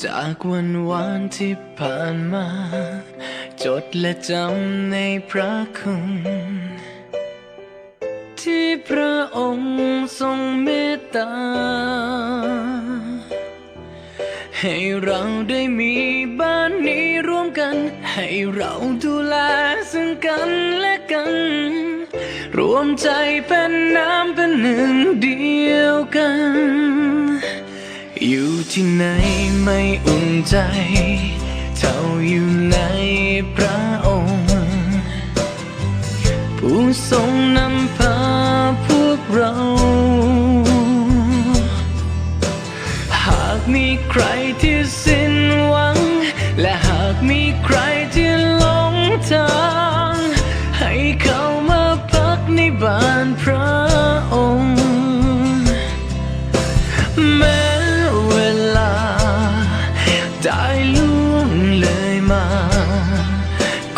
จากวันวานที่ผ่านมาจดและจำในพระคุณที่พระองค์ทรงเมตตาให้เราได้มีบ้านนี้ร่วมกันให้เราดูแลซึ่งกันและกันรวมใจเป็นน้ำเป็นหนึ่งเดียวกันอยู่ที่ไหนไม่อุ่นใจเท่าอยู่ในพระองค์ผู้ทรงนำพาพวกเราหากมีใครที่สิ้นหวังและหากมีใครที่หลงทางให้เข้ามาพักในบ้านพระองค์แม้เวลาได้ล่วงเลยมา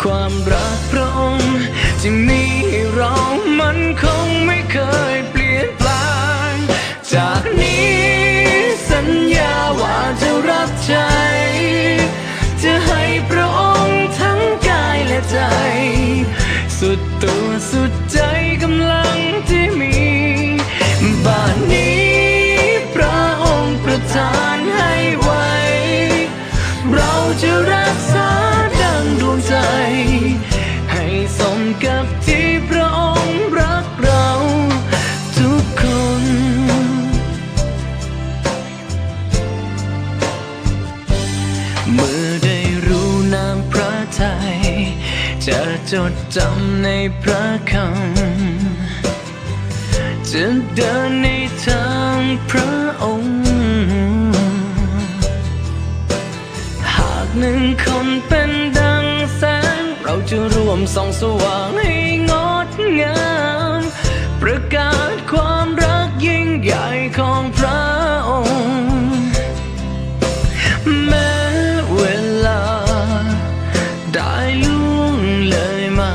ความรักพระองค์ที่มีให้เรามันคงไม่เคยเปลี่ยนแปลงจากนี้สัญญาว่าจะรับใช้จะให้พระองค์ทั้งกายและใจสุดตัวสุดใจกำลังที่มีบ้านนี้พระองค์ประทานให้ไว้เราจะรักษาดังดวงใจให้สมกับที่พระองค์รักเราทุกคนเมื่อได้รู้น้ำพระทัยจะจดจำในพระคำจะเดินในทางพระองค์หากหนึ่งคนเป็นดังแสงเราจะร่วมส่องสว่างให้งดงามประกาศความรักยิ่งใหญ่ของพระองค์แม้เวลาได้ล่วงเลยมา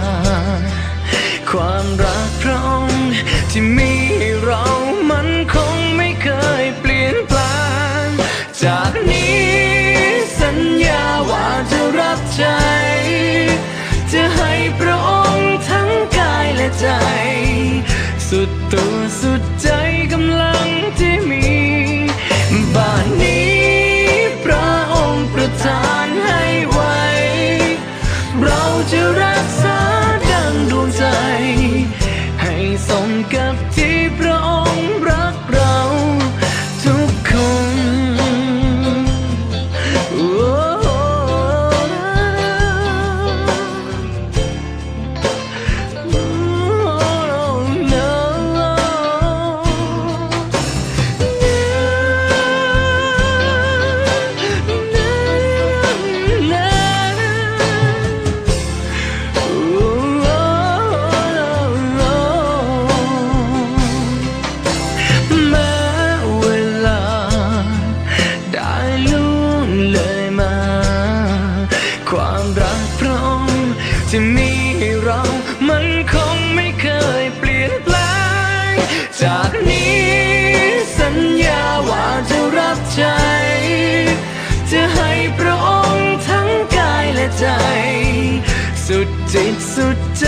ความรักพระองค์ที่มีให้เรามันคงไม่เคยเปลี่ยนแปลงจากนี้สัญญาว่าจะรับใช้จะให้พระองค์ทั้งกายและใจสุดตัวสุดใจกำลังที่มีบ้านนี้พระองค์ประทานให้ไว้เราจะรักษาดังดวงใจให้สมกับที่พระองค์รักเราทุกคนความรักพระองค์ที่มีให้เรามันคงไม่เคยเปลี่ยนแปลงจากนี้สัญญาว่าจะรับใช้จะให้พระองค์ทั้งกายและใจสุดจิตสุดใจ